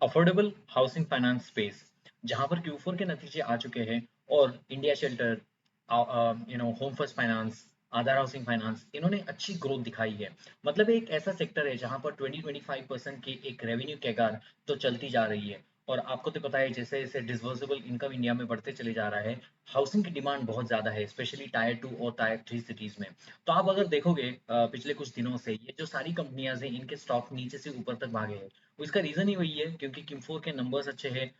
Affordable housing finance space, जहां पर Q4 के नतीजे आ चुके हैं और India Shelter, Home First Finance, Aadhar Housing Finance, इन्होंने अच्छी ग्रोथ दिखाई है। मतलब एक ऐसा सेक्टर है जहां पर 20-25% की एक रेवेन्यू कैगार तो चलती जा रही है। और आपको तो पता है जैसे जैसे डिस्पोजेबल इनकम इंडिया में बढ़ते चले जा रहा है, हाउसिंग की डिमांड बहुत ज़्यादा है, स्पेशली टायर 2 और टायर 3 सिटीज़ में। तो आप अगर देखोगे पिछले कुछ दिनों से ये जो सारी कंपनियां हैं इनके स्टॉक नीचे से ऊपर तक भागे हैं। इसका रीज़न ही वही है क्योंकि Q4 के नंबर्स अच्छे हैं।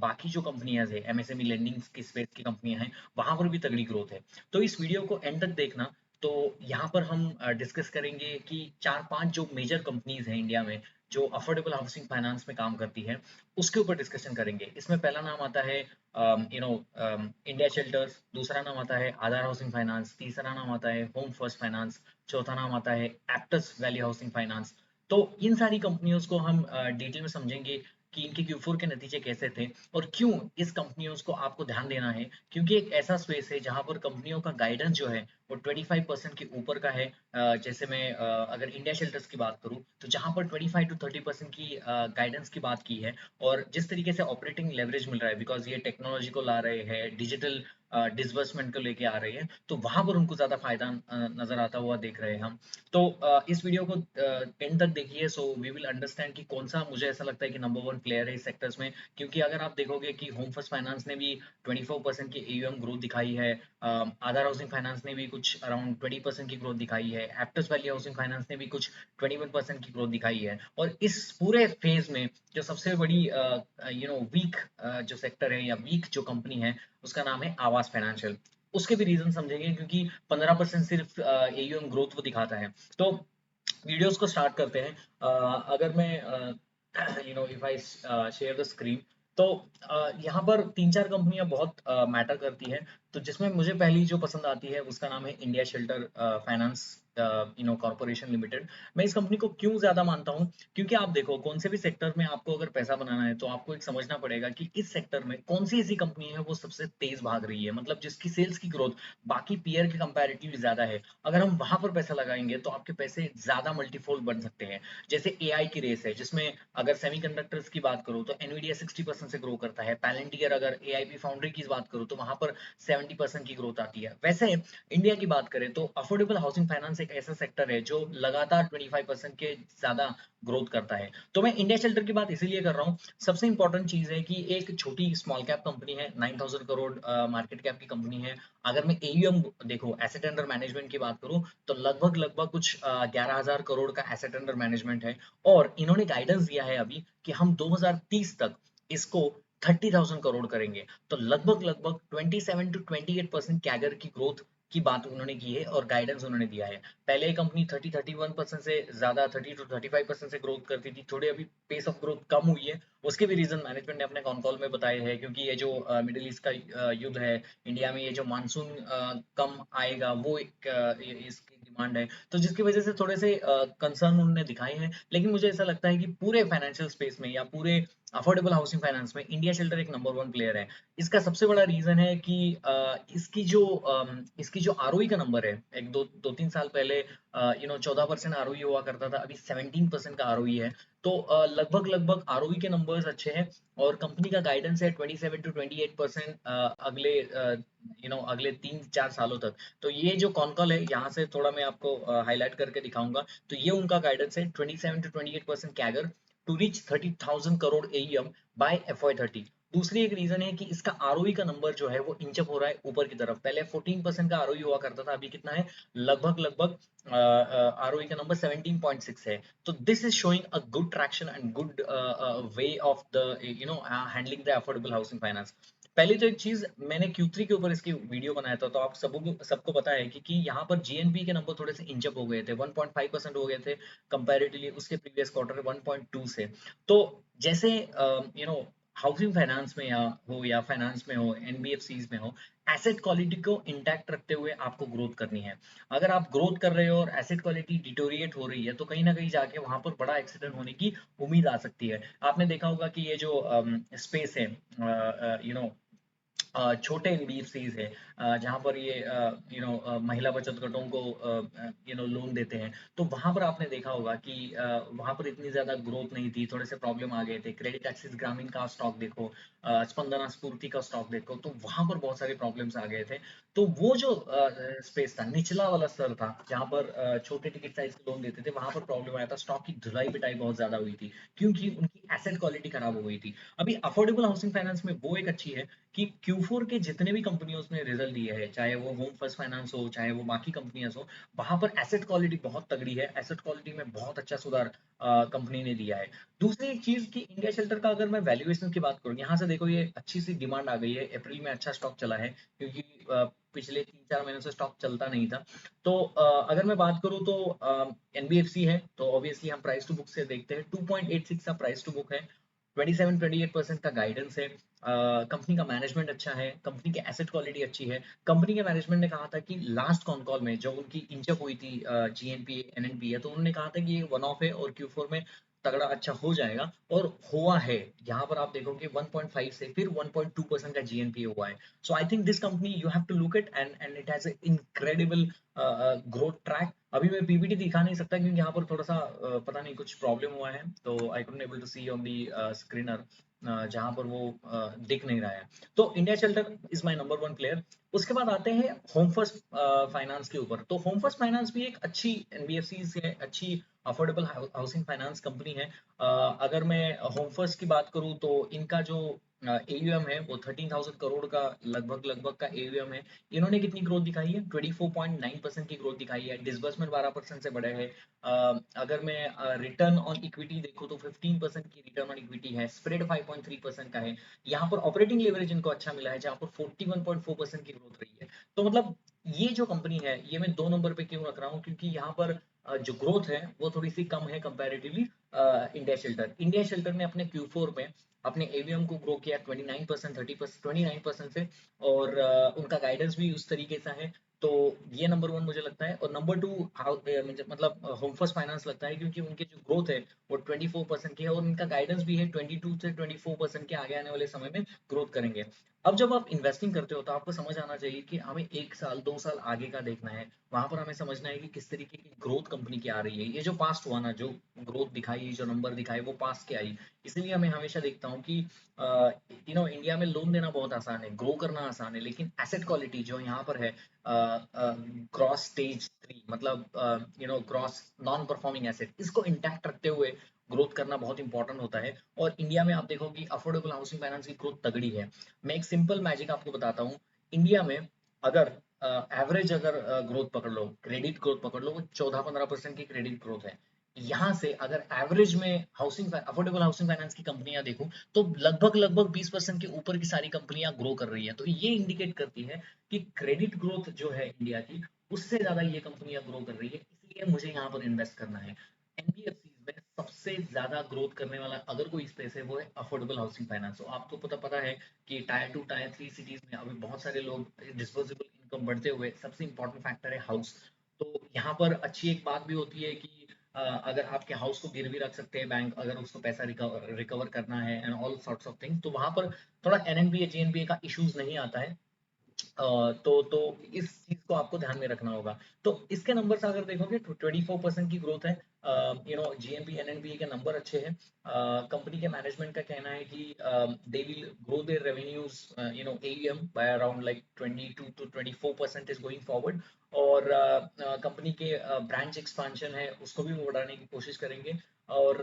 बाकी जो कंपनियां हैं एमएसएमई लेंडिंग की स्पेस की कंपनियां हैं, वहां पर भी तगड़ी ग्रोथ है। तो इस वीडियो को एंड तक देखना। तो यहाँ पर हम डिस्कस करेंगे कि 4-5 जो मेजर कंपनीज हैं इंडिया में जो अफोर्डेबल हाउसिंग फाइनेंस में काम करती है, उसके ऊपर डिस्कशन करेंगे। इसमें पहला नाम आता है इंडिया शेल्टर्स, दूसरा नाम आता है आधार हाउसिंग फाइनेंस, तीसरा नाम आता है होम फर्स्ट फाइनेंस, चौथा नाम आता है एप्टस वैली हाउसिंग फाइनेंस। तो इन सारी कंपनियों को हम डिटेल में समझेंगे कि इनके Q4 के नतीजे कैसे थे और क्यों इस कंपनियों को आपको ध्यान देना है, क्योंकि एक ऐसा स्पेस है जहां पर कंपनियों का गाइडेंस जो है वो 25% के ऊपर का है। जैसे मैं अगर इंडिया शेल्टर्स की बात करूं तो जहां पर 25 to 30% की गाइडेंस की बात की है। और जिस तरीके से ऑपरेटिंग लेवरेज मिल रहा है बिकॉज ये टेक्नोलॉजी को ला रहे हैं, डिजिटल डिसबर्समेंट को लेके आ रही है, तो वहां पर उनको ज्यादा फायदा नजर आता हुआ देख रहे हैं हम। तो इस वीडियो को एंड तक देखिए सो वी विल अंडरस्टैंड कि कौन सा मुझे ऐसा लगता है कि नंबर वन प्लेयर है इस सेक्टर्स में। क्योंकि अगर आप देखोगे कि होम फर्स्ट फाइनेंस ने भी 24% की AUM ग्रोथ दिखाई है, आधार हाउसिंग फाइनेंस ने भी कुछ अराउंड 20% की ग्रोथ दिखाई है, एप्टस वैली हाउसिंग फाइनेंस ने भी कुछ 21% की ग्रोथ दिखाई है। और इस पूरे फेज में जो सबसे बड़ी वीक जो सेक्टर है या वीक जो कंपनी है, उसका नाम है आवास फाइनेंशियल। उसके भी रीजन समझेंगे क्योंकि 15% सिर्फ AUM ग्रोथ वो दिखाता है। तो वीडियोस को स्टार्ट करते हैं। अगर मैं if I share the screen, तो यहाँ पर तीन चार कंपनियां बहुत मैटर करती है। तो जिसमें मुझे पहली जो पसंद आती है उसका नाम है India shelter finance corporation limited. मैं इस कंपनी को क्यों ज्यादा मानता हूँ, क्योंकि आप देखो कौन से भी सेक्टर में आपको अगर पैसा बनाना है तो आपको एक समझना पड़ेगा कि इस सेक्टर में कौन सी ऐसी कंपनी है वो सबसे तेज भाग रही है, मतलब जिसकी सेल्स की ग्रोथ बाकी पीयर के कंपैरेटिवली ज्यादा है। अगर हम वहां पर पैसा लगाएंगे तो आपके पैसे ज्यादा मल्टीफोल्ड बन सकते हैं। जैसे AI की रेस है जिसमें अगर सेमीकंडक्टर्स की बात करूं तो एनवीडिया 60% से ग्रो करता है, पैलेंटियर अगर AIP फाउंड्री की बात करूं तो वहां पर 70% की ग्रोथ आती है। वैसे इंडिया की बात करें तो अफोर्डेबल हाउसिंग फाइनेंस एक ऐसा सेक्टर है जो लगातार 25% के ज्यादा ग्रोथ करता है। तो मैं इंडिया शेल्टर की बात इसीलिए कर रहा हूँ। सबसे इंपॉर्टेंट चीज है कि एक छोटी स्मॉल कैप कंपनी है, 9,000 करोड़ मार्केट कैप की कंपनी है। अगर मैं AUM देखो एसेट अंडर मैनेजमेंट की बात करूं तो लगभग लगभग कुछ 11,000 करोड़ का एसेट अंडर मैनेजमेंट है। और इन्होंने गाइडेंस दिया है अभी कि हम 2030 तक इसको 30,000 करोड़ करेंगे। तो लगभग लगभग 27 to 28% कैगर की ग्रोथ की बात उन्होंने की है और गाइडेंस उन्होंने दिया है। पहले ये कंपनी 30-31% से ज्यादा 30 to 35% से ग्रोथ करती थी, थोड़ी अभी पेस ऑफ ग्रोथ कम हुई है। उसके भी रीजन मैनेजमेंट ने अपने कॉन कॉल में बताए हैं, क्योंकि ये जो मिडिल ईस्ट का युद्ध है, इंडिया में ये जो मानसून कम आएगा वो एक इसकी डिमांड है, तो जिसकी वजह से थोड़े से कंसर्न उन्होंने दिखाए हैं। लेकिन मुझे ऐसा लगता है कि पूरे फाइनेंशियल स्पेस में या पूरे अफोर्डेबल हाउसिंग फाइनेंस में इंडिया शेल्टर एक नंबर वन प्लेयर है। इसका सबसे बड़ा रीजन है कि इसकी जो ROE का नंबर है, एक दो दो तीन साल पहले 14% ROE हुआ करता था, अभी 17% का ROE है। तो लगभग लगभग ROE के नंबर्स अच्छे हैं। और कंपनी का गाइडेंस है 27 to 28% अगले अगले 3-4 सालों तक। तो ये जो कॉनकॉल है यहाँ से थोड़ा मैं आपको हाईलाइट करके दिखाऊंगा। तो ये उनका गाइडेंस है 27 to 28% CAGR to reach 30,000 crore AUM by FY 30। दूसरी एक रीजन है कि इसका ROE का नंबर जो है वो इंचअप हो रहा है ऊपर की तरफ। पहले 14% का ROE हुआ करता था, अभी कितना है, लगभग लगभग ROE का नंबर 17.6 है। तो this is showing a good traction and good way of the handling the affordable housing finance. पहली तो एक चीज, मैंने Q3 के ऊपर इसकी वीडियो बनाया था, तो आप सबको पता है कि यहाँ पर GNP के नंबर थोड़े से इंचअप हो गए थे, 1.5% हो गए थे कंपैरेटिवली उसके प्रीवियस क्वार्टर 1.2 से। तो जैसे हाउसिंग फाइनेंस में या फाइनेंस में हो, NBFCs में हो, एसेट क्वालिटी को इंटैक्ट रखते हुए आपको ग्रोथ करनी है। अगर आप ग्रोथ कर रहे हो और एसेट क्वालिटी डिटोरिएट हो रही है तो कहीं ना कहीं जाके वहां पर बड़ा एक्सीडेंट होने की उम्मीद आ सकती है। आपने देखा होगा कि ये जो स्पेस है, छोटे एनबीएफसीज है, जहाँ पर ये महिला बचत गटों को लोन देते हैं। तो वहाँ पर आपने देखा होगा कि वहाँ पर इतनी ज़्यादा ग्रोथ नहीं थी, थोड़े से प्रॉब्लम आ गए थे। क्रेडिट एक्सिस ग्रामीण का स्टॉक देखो, स्पंदना स्फूर्ति का स्टॉक देखो, तो वहाँ पर बहुत सारे प्रॉब्लम्स आ गए थे। तो वो जो स्पेस था, निचला वाला स्तर था, जहाँ पर छोटे टिकट साइज के लोन देते थे, वहाँ पर प्रॉब्लम आया था। स्टॉक की धुलाई पिटाई बहुत ज़्यादा हुई थी, क्योंकि उनकी एसेट क्वालिटी खराब हो गई थी। अभी अफोर्डेबल हाउसिंग फाइनेंस में वो एक अच्छी है कि Q4 के जितने भी कंपनियों ने रिजल्ट दिए हैं, चाहे वो होम फर्स्ट फाइनेंस हो, चाहे वो बाकी कंपनियां हो, वहां पर एसेट क्वालिटी बहुत तगड़ी है। एसेट क्वालिटी में बहुत अच्छा सुधार कंपनी ने दिया है। दूसरी एक चीज कि इंडिया शेल्टर का अगर मैं वैल्यूएशन की बात करूँ, यहाँ से देखो ये अच्छी सी डिमांड आ गई है। अप्रैल में अच्छा स्टॉक चला है, क्योंकि पिछले 3-4 महीनों से स्टॉक चलता नहीं था। तो अगर मैं बात करूँ तो एनबीएफसी है, तो ऑब्वियसली हम प्राइस टू बुक से देखते हैं। 2.86 का प्राइस टू बुक है, 27-28% का गाइडेंस है। कंपनी का मैनेजमेंट अच्छा है, कंपनी की एसेट क्वालिटी अच्छी है। कंपनी के मैनेजमेंट ने कहा था कि लास्ट कॉन कॉल में जब उनकी इंचअप हुई थी जीएनपीए एनएनपीए, तो उन्होंने कहा था कि ये वन ऑफ है और Q4 में तगड़ा अच्छा हो जाएगा, और हुआ है। यहाँ पर आप देखोगे 1.5 से फिर 1.2% का जीएनपीए हुआ है। So I think this company you have to look it, and it has incredible growth track. अभी मैं पीपीटी दिखा नहीं सकता, क्योंकि यहाँ पर थोड़ा सा पता नहीं कुछ प्रॉब्लम हुआ है, तो I couldn't able to see on the screener, जहाँ पर वो दिख नहीं रहा है। तो India Shelter is my number one player. उसके बाद आते हैं होम फर्स्ट फाइनेंस के ऊपर। तो होम फर्स्ट फाइनेंस भी एक अच्छी एनबीएफसी है, अच्छी अफोर्डेबल हाउसिंग फाइनेंस कंपनी है। अगर मैं होम फर्स्ट की बात करूँ, तो इनका जो एयूएम है वो 13,000 करोड़ का लगभग लगभग का एयूएम है। इन्होंने कितनी ग्रोथ दिखाई है? 24.9% की ग्रोथ दिखाई है। डिसबर्समेंट 12% से बढ़े है। अगर मैं रिटर्न ऑन इक्विटी देखूं, तो 15% की रिटर्न ऑन इक्विटी है। स्प्रेड 5.3% का है। यहाँ पर ऑपरेटिंग लेवरेज इनको अच्छा मिला है, जहाँ पर 41.4% की ग्रोथ रही है। तो मतलब ये जो कंपनी है, ये मैं 2 नंबर पे क्यों रख रहा हूँ, क्योंकि यहाँ पर जो ग्रोथ है वो थोड़ी सी कम है comparatively India shelter. India shelter ने अपने Q4 में अपने एवीएम को ग्रो किया 29%, 30%, 29% से, और उनका गाइडेंस भी उस तरीके से है। तो ये नंबर वन मुझे लगता है। और नंबर टू मतलब होम फर्स्ट फाइनेंस लगता है, क्योंकि उनकी जो ग्रोथ है वो 24% की है, और उनका गाइडेंस भी है 22 से 24% के आगे आने वाले समय में ग्रोथ करेंगे। अब जब आप इन्वेस्टिंग करते हो, तो आपको समझ आना चाहिए कि हमें 1 साल 2 साल आगे का देखना है। वहां पर हमें समझना है कि किस तरीके की ग्रोथ कंपनी की आ रही है। ये जो पास्ट हुआ ना, जो ग्रोथ दिखाई, जो नंबर दिखाई, वो पास्ट के आई। इसलिए मैं हमेशा देखता हूँ कि इंडिया में लोन देना बहुत आसान है, ग्रो करना आसान है, लेकिन एसेट क्वालिटी जो यहाँ पर है, क्रॉस स्टेज 3, मतलब क्रॉस नॉन परफॉर्मिंग एसेट, इसको इंटैक्ट रखते हुए ग्रोथ करना बहुत इंपॉर्टेंट होता है। और इंडिया में आप देखो कि अफोर्डेबल हाउसिंग फाइनेंस की ग्रोथ तगड़ी है। मैं एक सिंपल मैजिक आपको बताता हूँ। इंडिया में अगर एवरेज अगर ग्रोथ पकड़ लो, क्रेडिट ग्रोथ पकड़ लो, वो 14-15% की क्रेडिट ग्रोथ है। यहाँ से अगर एवरेज में हाउसिंग अफोर्डेबल हाउसिंग फाइनेंस की कंपनियां देखो, तो लगभग लगभग 20% के ऊपर की सारी कंपनियां ग्रो कर रही है। तो ये इंडिकेट करती है कि क्रेडिट ग्रोथ जो है इंडिया की, उससे ज्यादा ये कंपनियां ग्रो कर रही है, इसलिए मुझे यहाँ पर इन्वेस्ट करना है। एनबीएफसी में सबसे ज्यादा ग्रोथ करने वाला अगर कोई स्पेस है, वो है अफोर्डेबल हाउसिंग फाइनेंस। तो आपको पता पता है कि टायर 2 टायर 3 सिटीज में अभी बहुत सारे लोग, डिस्पोजेबल इनकम बढ़ते हुए सबसे इंपॉर्टेंट फैक्टर है हाउस। तो यहाँ पर अच्छी एक बात भी होती है कि अगर आपके हाउस को गिरवी रख सकते हैं बैंक, अगर उसको पैसा रिकवर करना है, and all sorts of things, तो वहां पर थोड़ा एनएनपीए जीएनपीए का इश्यूज नहीं आता है। तो इस चीज को आपको ध्यान में रखना होगा। तो इसके नंबर्स अगर देखोगे तो 24% की ग्रोथ है। जीएनपी एनएनपी के नंबर अच्छे हैं। कंपनी के मैनेजमेंट का कहना है कि they will grow there revenues AUM by around like 22 to 24% is going forward. और कंपनी के ब्रांच एक्सपांशन है, उसको भी वो बढ़ाने की कोशिश करेंगे। और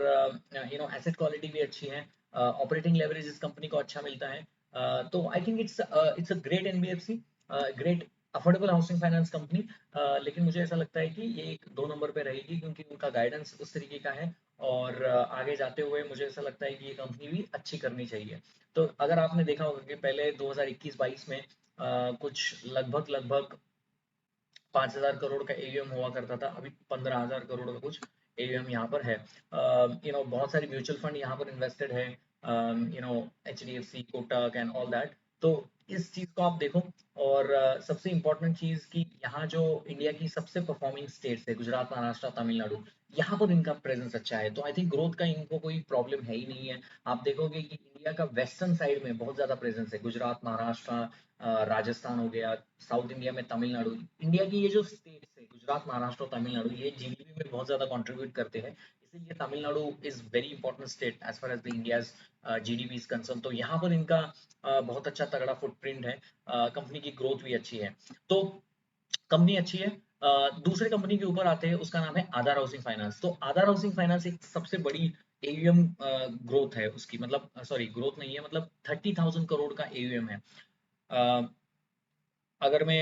एसेट क्वालिटी भी अच्छी है। ऑपरेटिंग लेवरेज इस कंपनी को अच्छा मिलता है। तो I think it's a great NBFC, great affordable housing finance company. लेकिन मुझे ऐसा लगता है कि ये एक 2 नंबर पे रहेगी, क्योंकि उनका गाइडेंस उस तरीके का है। और आगे जाते हुए मुझे ऐसा लगता है कि ये कंपनी भी अच्छी करनी चाहिए। तो अगर आपने देखा होगा कि पहले 2021-22 में कुछ लगभग लगभग 5,000 करोड़ का एयूएम हुआ करता था, अभी 15,000 करोड़ का कुछ एयूएम यहाँ पर है। बहुत सारी म्यूचुअल फंड यहाँ पर इन्वेस्टेड है, HDFC, Kotak and all that. तो इस चीज को आप देखो। और सबसे इम्पोर्टेंट चीज कि यहाँ जो इंडिया की सबसे परफॉर्मिंग स्टेट्स है, गुजरात, महाराष्ट्र, तमिलनाडु, यहाँ पर इनका प्रेजेंस अच्छा है, तो आई थिंक ग्रोथ का इनको कोई प्रॉब्लम है ही नहीं है। आप देखोगे कि इंडिया का वेस्टर्न साइड में बहुत ज्यादा प्रेजेंस है, गुजरात, महाराष्ट्र, राजस्थान हो गया, साउथ इंडिया में तमिलनाडु। इंडिया की ये जो स्टेट्स है, गुजरात, महाराष्ट्र और तमिलनाडु, ये जीडीपी में बहुत ज्यादा कंट्रीब्यूट करते हैं। इसीलिए Tamil Nadu is very important state as far as the India's GDP is concern. तो यहाँ पर इनका बहुत अच्छा तगड़ा फुटप्रिंट है, कंपनी की ग्रोथ भी अच्छी है। तो कंपनी अच्छी है। दूसरे कंपनी के ऊपर आते हैं, उसका नाम है आधार हाउसिंग फाइनेंस। तो आधार हाउसिंग फाइनेंस एक सबसे बड़ी एयूएम ग्रोथ है उसकी, मतलब सॉरी ग्रोथ नहीं है, मतलब 30,000 करोड़ का एयूएम है। अ, अगर मैं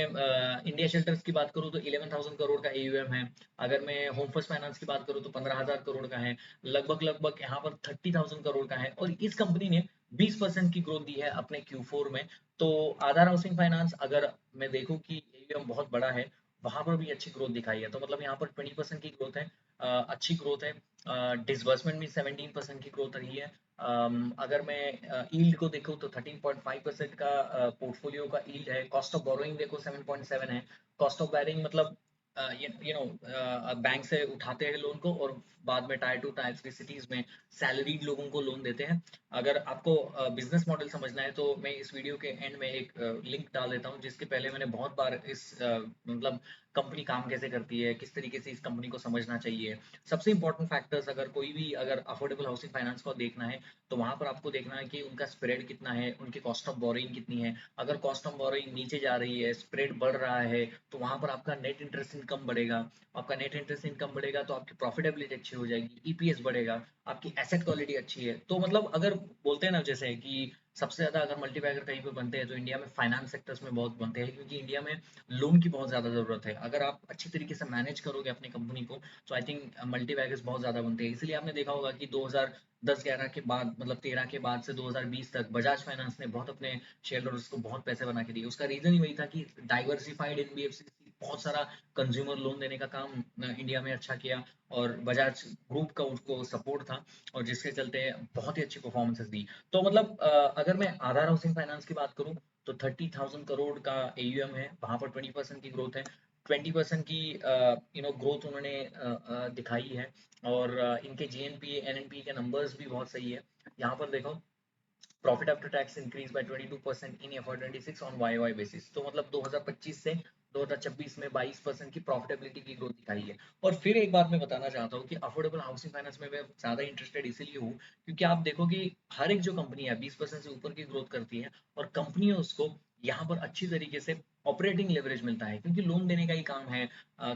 इंडिया शेल्टर्स की बात करूं तो 11,000 करोड़ का एयूएम है। अगर मैं होम फर्स्ट फाइनेंस की बात करूं तो 15,000 करोड़ का है। लगभग लगभग यहाँ पर 30,000 करोड़ का है, और इस कंपनी ने 20% की ग्रोथ दी है अपने Q4 में। तो आधार हाउसिंग फाइनेंस, अगर मैं देखूं कि एयूएम बहुत बड़ा है, वहां पर भी अच्छी ग्रोथ दिखाई है, तो मतलब यहाँ पर 20% की ग्रोथ है, अच्छी ग्रोथ है। डिसबर्समेंट भी 17% की ग्रोथ रही है। अगर मैं यील्ड को देखूं तो 13.5% का पोर्टफोलियो का यील्ड है। कॉस्ट ऑफ बोरोइंग देखो 7.7 है। कॉस्ट ऑफ बैरिंग मतलब यू नो बैंक से उठाते हैं लोन को, और बाद में टायर 2 टायर 3 सिटीज में सैलरीड लोगों को लोन देते हैं। अगर आपको बिजनेस मॉडल समझना है तो मैं इस वीडियो के एंड में एक लिंक डाल देता हूँ, जिसके पहले मैंने बहुत बार इस मतलब कंपनी काम कैसे करती है, किस तरीके से इस कंपनी को समझना चाहिए। सबसे इंपॉर्टेंट फैक्टर्स, अगर कोई भी अगर अफोर्डेबल हाउसिंग फाइनेंस को देखना है, तो वहां पर आपको देखना है कि उनका स्प्रेड कितना है, उनकी कॉस्ट ऑफ बोरोइंग कितनी है। अगर कॉस्ट ऑफ बोरोइंग नीचे जा रही है, स्प्रेड बढ़ रहा है, तो वहां पर आपका नेट इंटरेस्ट इनकम बढ़ेगा। आपका नेट इंटरेस्ट इनकम बढ़ेगा तो आपकी प्रॉफिटेबिलिटी अच्छी हो जाएगी, ईपीएस बढ़ेगा, आपकी एसेट क्वालिटी अच्छी है। तो मतलब अगर बोलते हैं ना जैसे कि सबसे ज्यादा अगर मल्टीबैगर कहीं पे बनते हैं तो इंडिया में फाइनेंस सेक्टर्स में बहुत बनते हैं, क्योंकि इंडिया में लोन की बहुत ज्यादा जरूरत है। अगर आप अच्छी तरीके से मैनेज करोगे अपनी कंपनी को, तो आई थिंक मल्टीबैगर्स बहुत ज्यादा बनते हैं। इसलिए आपने देखा होगा कि 2010-11 के बाद, मतलब 13 के बाद से 2020 तक बजाज फाइनेंस ने बहुत अपने शेयर होल्डर्स को बहुत पैसे बना के दिए। उसका रीजन ही वही था कि डाइवर्सिफाइड एनबीएफसी बहुत सारा कंज्यूमर लोन देने का काम इंडिया में अच्छा किया, और बजाज ग्रुप का उसको सपोर्ट था, और जिसके चलते बहुत ही अच्छी परफॉर्मेंसेस दी। तो मतलब अगर मैं आधार हाउसिंग फाइनेंस की बात करूं तो 30,000 करोड़ का एयूएम है, वहां पर 20% की ग्रोथ है। 20% की ग्रोथ उन्होंने दिखाई है। और इनके जीएनपी एनएनपी के नंबर्स भी बहुत सही है। यहाँ पर देखो, profit after tax increase by 22% in FY26 on YOY basis. तो मतलब 2025 से 2026 में 22% की प्रॉफिटेबिलिटी की ग्रोथ दिखाई है। और फिर एक बात मैं बताना चाहता हूँ कि अफोर्डेबल हाउसिंग फाइनेंस में मैं ज्यादा इंटरेस्टेड इसीलिए हूँ, क्योंकि आप देखो कि हर एक जो कंपनी है 20% से ऊपर की ग्रोथ करती है, और कंपनी उसको यहाँ पर अच्छी तरीके से ऑपरेटिंग लेवरेज मिलता है, क्योंकि लोन देने का ही काम है।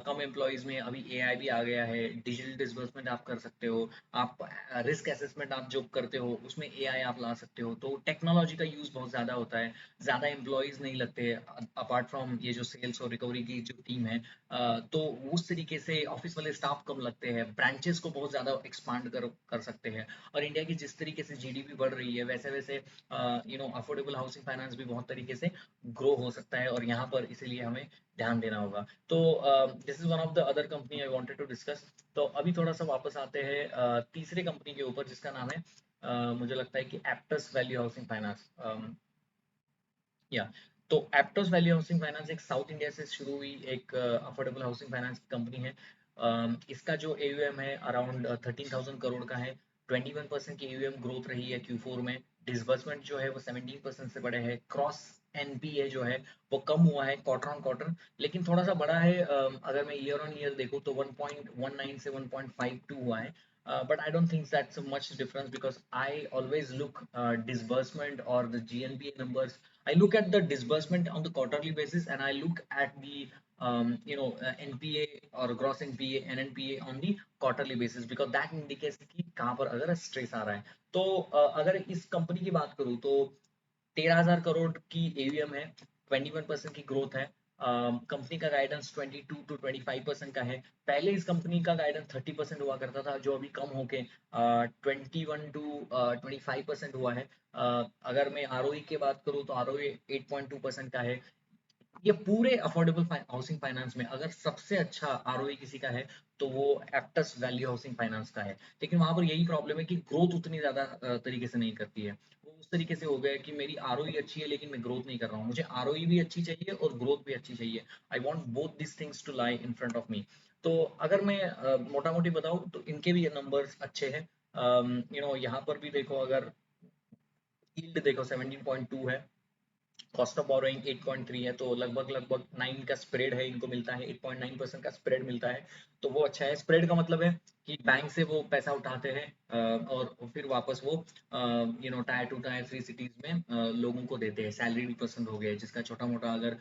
कम एम्प्लॉयज में अभी एआई भी आ गया है, डिजिटल डिसबर्समेंट आप कर सकते हो, आप रिस्क असेसमेंट आप जो करते हो उसमें एआई आप ला सकते हो, तो टेक्नोलॉजी का यूज बहुत ज्यादा होता है। ज्यादा एम्प्लॉयज नहीं लगते अपार्ट फ्रॉम ये जो सेल्स और रिकवरी की जो टीम है। तो उस तरीके से ऑफिस वाले स्टाफ कम लगते हैं, ब्रांचेस को बहुत ज्यादा एक्सपांड कर सकते हैं। और इंडिया की जिस तरीके से जीडीपी बढ़ रही है, वैसे वैसे अफोर्डेबल हाउसिंग फाइनेंस भी बहुत तरीके से ग्रो हो सकता है, और यहाँ पर इसीलिए हमें ध्यान देना होगा। तो this is one of the other company I wanted to discuss. तो अभी थोड़ा सा वापस आते हैं तीसरे कंपनी के ऊपर, जिसका नाम है मुझे लगता है कि एप्टस वैल्यू हाउसिंग फाइनेंस। या तो एप्टस वैल्यू हाउसिंग फाइनेंस एक साउथ इंडिया से शुरू हुई एक अफोर्डेबल हाउसिंग फाइनेंस कंपनी है। इसका जो एयूएम है अराउंड 13,000 करोड़ का है। 21% की एयूएम ग्रोथ रही है Q4 में। डिसबर्समेंट जो है वो 17% से बढ़े है। क्रॉस एनपीए जो है वो कम हुआ है क्वार्टर ऑन क्वार्टर, लेकिन थोड़ा सा बड़ा है। अगर मैं ईयर ऑन ईयर देखूँ तो 1.19 से 1.52 हुआ है। But I don't think that's a much difference, because I always look disbursement or the GNPA numbers. I look at the disbursement on the quarterly basis, and I look at the NPA or gross NPA and NPA on the quarterly basis, because that indicates कि कहाँ पर अगर stress आ रहा है। तो अगर इस company की बात करूँ तो 13,000 करोड़ की एयूएम है। 21% की ग्रोथ है। कंपनी का गाइडेंस 22 to 25% का है। पहले इस कंपनी का गाइडेंस 30% हुआ करता था, जो अभी कम होके 21 to 25% हुआ है। अगर मैं आरओई की बात करूँ तो आरओई 8.2% का है। ये पूरे अफोर्डेबल हाउसिंग फाइनेंस में अगर सबसे अच्छा आरओई किसी का है तो वो एप्टस वैल्यू हाउसिंग फाइनेंस का है। लेकिन वहां पर यही प्रॉब्लम है कि ग्रोथ उतनी ज्यादा तरीके से नहीं करती है। वो उस तरीके से हो गया है कि मेरी आरओई अच्छी है लेकिन मैं ग्रोथ नहीं कर रहा हूँ। मुझे आरओई भी अच्छी चाहिए और ग्रोथ भी अच्छी चाहिए। I want both this things to lie in front of me. तो अगर मैं मोटा-मोटी बताऊँ तो इनके भी नंबर्स अच्छे हैं। यहाँ पर भी देखो, अगर यील्ड देखो 17.2 है, कॉस्ट ऑफ बोरोइंग 8.3 है, तो लगभग लगभग 9 का स्प्रेड है, इनको मिलता है 8.9% का स्प्रेड मिलता है। तो वो अच्छा है। स्प्रेड का मतलब है कि बैंक से वो पैसा उठाते हैं और फिर वापस वो tier two tier three cities में लोगों को देते हैं। सैलरीड पर्सन हो गए, जिसका छोटा मोटा अगर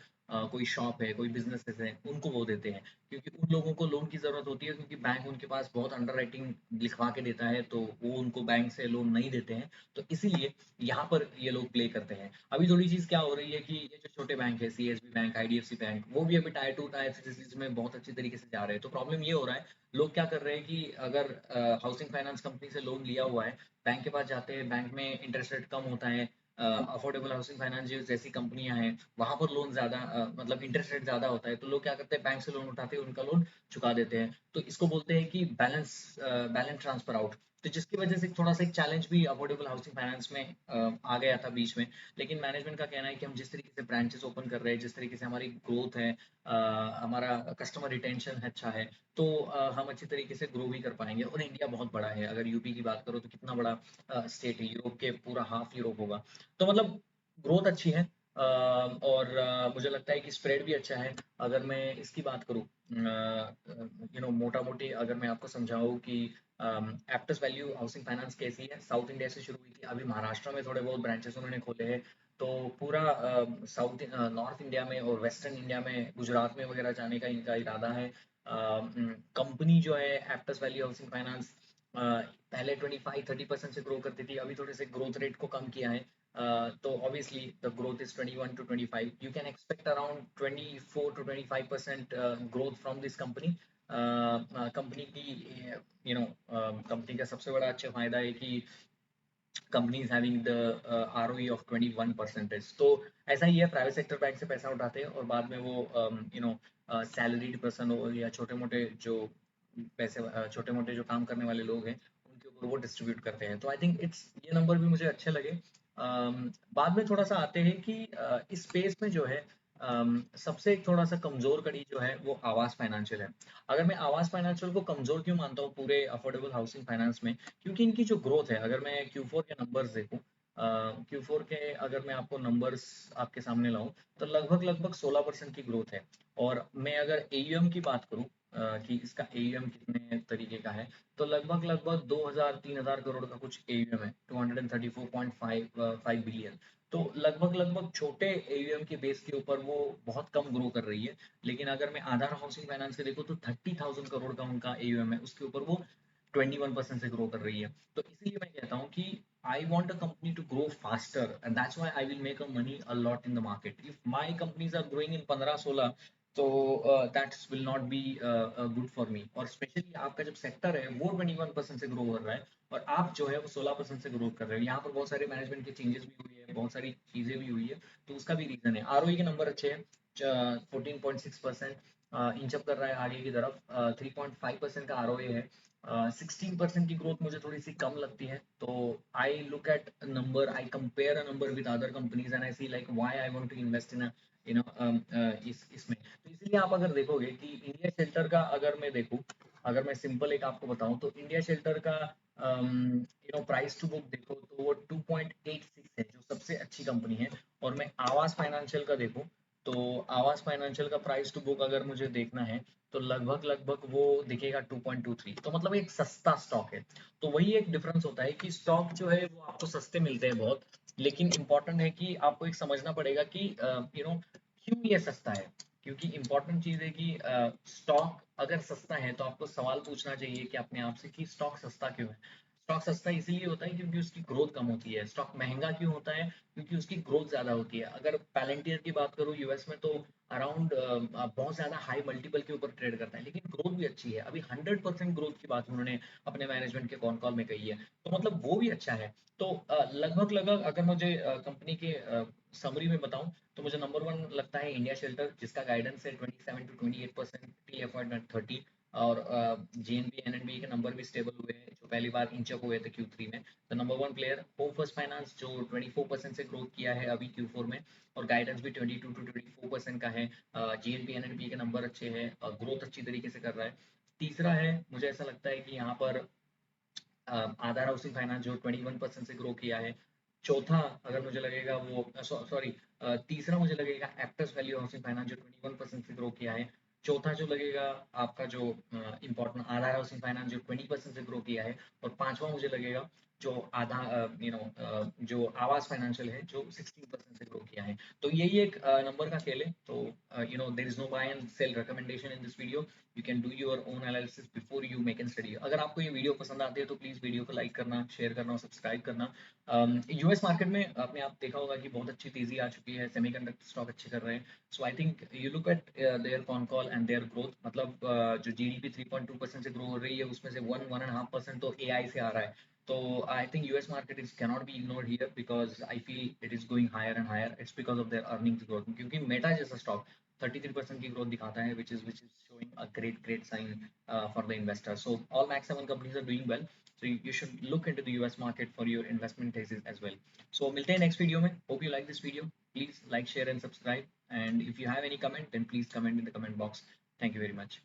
कोई शॉप है, कोई बिजनेसेस है, उनको वो देते हैं, क्योंकि उन लोगों को लोन की जरूरत होती है, क्योंकि बैंक उनके पास बहुत अंडर राइटिंग लिखवा के देता है, तो वो उनको बैंक से लोन नहीं देते हैं। तो इसीलिए यहाँ पर ये लोग प्ले करते हैं। अभी थोड़ी चीज़ क्या हो रही है कि ये जो छोटे बैंक है, सीएसबी बैंक, आईडीएफसी बैंक, वो भी अभी टायर टू टायर सिटीज में बहुत अच्छी तरीके से जा रहे हैं। तो प्रॉब्लम ये हो रहा है, लोग क्या कर रहे हैं कि अगर हाउसिंग फाइनेंस कंपनी से लोन लिया हुआ है, बैंक के पास जाते हैं, बैंक में इंटरेस्ट रेट कम होता है। अफोर्डेबल हाउसिंग फाइनेंस जैसी कंपनियां हैं, वहां पर लोन ज्यादा मतलब इंटरेस्ट रेट ज्यादा होता है, तो लोग क्या करते हैं, बैंक से लोन उठाते हैं, उनका लोन चुका देते हैं। तो इसको बोलते हैं कि बैलेंस ट्रांसफर आउट। तो जिसकी वजह से थोड़ा सा एक चैलेंज भी अफोर्डेबल हाउसिंग फाइनेंस में आ गया था बीच में। लेकिन मैनेजमेंट का कहना है कि हम जिस तरीके से ब्रांचेस ओपन कर रहे हैं, जिस तरीके से हमारी ग्रोथ है, हमारा कस्टमर रिटेंशन अच्छा है, तो हम अच्छी तरीके से ग्रो भी कर पाएंगे। और इंडिया बहुत बड़ा है, अगर यूपी की बात करो तो कितना बड़ा स्टेट है, यूरोप के पूरा हाफ यूरोप होगा। तो मतलब ग्रोथ अच्छी है। और मुझे लगता है कि स्प्रेड भी अच्छा है। अगर मैं इसकी बात करूँ, मोटा मोटी अगर मैं आपको समझाऊँ कि एप्टस वैल्यू हाउसिंग फाइनेंस कैसी है, साउथ इंडिया से शुरू हुई थी, अभी महाराष्ट्र में थोड़े बहुत ब्रांचेस उन्होंने खोले हैं। तो पूरा साउथ नॉर्थ इंडिया में और वेस्टर्न इंडिया में, गुजरात में वगैरह जाने का इनका इरादा है। कंपनी जो है एप्टस वैल्यू हाउसिंग फाइनेंस, पहले 25-30% से ग्रो करती थी, अभी थोड़े से ग्रोथ रेट को कम किया है। तो obviously the growth is 21 to 25, you can expect around 24 to 25% growth from this company. Company की कंपनी का सबसे बड़ा अच्छा फायदा है कि company is having the ROE of 21%। तो ऐसा ही है, प्राइवेट सेक्टर बैंक से पैसा उठाते हैं और बाद में वो सैलरीड पर्सन हो या छोटे मोटे जो छोटे मोटे जो काम करने वाले लोग हैं, उनके ऊपर वो डिस्ट्रीब्यूट करते हैं। तो आई थिंक इट्स ये नंबर भी मुझे अच्छे लगे। बाद में थोड़ा सा आते हैं कि इस स्पेस में जो है, सबसे एक थोड़ा सा कमजोर कड़ी जो है वो आवास फाइनेंशियल है। अगर मैं आवास फाइनेंशियल को कमजोर क्यों मानता हूँ पूरे अफोर्डेबल हाउसिंग फाइनेंस में, क्योंकि इनकी जो ग्रोथ है, अगर मैं Q4 के नंबर्स देखूं, Q4 के अगर मैं आपको नंबर्स आपके सामने लाऊं, तो लगभग लगभग 16% की ग्रोथ है। और मैं अगर एयूएम की बात करूं, कि इसका एयूएम कितने तरीके का है, तो लगभग लगभग 2000-3000 करोड़ का कुछ एयूएम है, 234.5 बिलियन। तो लगभग लगभग छोटे एयूएम के बेस के ऊपर वो बहुत कम ग्रो कर रही है। लेकिन अगर मैं आधार हाउसिंग फाइनेंस के देखो, तो 30,000 करोड़ का उनका एयूएम है, उसके ऊपर वो 21% से ग्रो कर रही है। तो इसीलिए मैं कहता हूँ कि I want a company to grow faster, and that's why I will make a money a lot in the market. If my companies are growing in 15-16, तो that's will not be good for me. और specially आपका जब sector है वो 21% से grow कर रहा है, और आप जो है वो 16% से ग्रो कर रहे हो, यहाँ पर बहुत सारे मैनेजमेंट के चेंजेस भी हुई है, बहुत सारी चीजें भी हुई है। तो उसका भी रीजन है। आरओई के नंबर अच्छे हैं, 14.6% इंच अप कर रहा है आगे की तरफ। 3.5% का आरओए है। 16% की ग्रोथ मुझे थोड़ी सी कम लगती है। तो I look at number, I compare a number with other companies, and I see like why I want to invest in इसमें। तो इसीलिए आप अगर देखोगे कि इंडिया शेल्टर का, अगर मैं देखूं, अगर मैं सिंपल एक आपको बताऊं, तो इंडिया शेल्टर का प्राइस टू बुक देखो तो वो 2.86 है, जो सबसे अच्छी कंपनी है। और मैं आवास फाइनेंशियल का देखूं, तो आवास फाइनेंशियल का प्राइस टू बुक अगर मुझे देखना है, तो लगभग लगभग वो दिखेगा 2.23। तो मतलब एक सस्ता स्टॉक है। तो वही एक डिफरेंस होता है कि स्टॉक जो है वो आपको सस्ते मिलते हैं बहुत, लेकिन इंपॉर्टेंट है कि आपको एक समझना पड़ेगा कि क्यों ये सस्ता है। क्योंकि इंपॉर्टेंट चीज है कि स्टॉक अगर सस्ता है, तो आपको सवाल पूछना चाहिए कि अपने आप से कि स्टॉक सस्ता क्यों है। स्टॉक सस्ता इसलिए होता है क्योंकि उसकी ग्रोथ कम होती है। स्टॉक महंगा क्यों होता है, क्योंकि उसकी ग्रोथ ज्यादा होती है। अगर पैलेंटियर की बात करूँ यूएस में, तो अराउंड बहुत ज्यादा हाई मल्टीपल के ऊपर ट्रेड करता है, लेकिन ग्रोथ भी अच्छी है। अभी 100% ग्रोथ की बात उन्होंने अपने मैनेजमेंट के कॉन कॉल में कही है, तो मतलब वो भी अच्छा है। तो लगभग लगभग अगर मुझे कंपनी के समरी में बताऊं, तो मुझे नंबर वन लगता है इंडिया शेल्टर, जिसका गाइडेंस है 27 to 28% टी एफ 30। और जेएनबी एनएनबी के नंबर भी स्टेबल हुए हैं, जो पहली बार इंच अप हुए थे Q3 में। तो number one player home First finance, जो 24% से ग्रोथ किया है अभी Q4 में, और गाइडेंस भी 22 to 24% का है। जीएनपी एनएनपी के नंबर अच्छे हैं, ग्रोथ अच्छी तरीके से कर रहा है। तीसरा है, मुझे ऐसा लगता है कि यहाँ पर आधार हाउसिंग फाइनेंस जो 21% से ग्रो किया है। चौथा अगर मुझे लगेगा वो सॉरी तीसरा मुझे लगेगा एक्टर्स वैल्यू हाउसिंग फाइनेंस जो 21% से ग्रो किया है। चौथा जो लगेगा आपका जो इम्पोर्टेंट आधार हाउसिंग फाइनेंस जो 20% से ग्रो किया है। और पांचवा मुझे लगेगा जो आधा जो आवास फाइनेंशियल है जो 16% से ग्रो किया है। तो यही एक नंबर का खेल है। तो there is no buy and sell recommendation in this video. You can do your own analysis before you make an study. अगर आपको ये वीडियो पसंद आती है तो प्लीज वीडियो को लाइक करना, शेयर करना और सब्सक्राइब करना। यूएस मार्केट में आपने आप देखा होगा कि बहुत अच्छी तेजी आ चुकी है, सेमीकंडक्टर स्टॉक अच्छे कर रहे हैं। So I think you look at their con call and their growth. मतलब जो जीडीपी 3.2% से ग्रो हो रही है उसमें से 1.5% तो एआई से आ रहा है। तो I think US market is cannot be ignored here because I feel it is going higher and higher. It's because of their earnings growth, क्योंकि मेटा जैसा स्टॉक 33% की ग्रोथ दिखाता है, which is showing a great sign for the investor. So all Max 7 companies are doing well. So you should look into the US market for your investment thesis as well. So मिलते हैं next video में. Hope you like this video. Please like, share and subscribe. And if you have any comment, then please comment in the comment box. Thank you very much.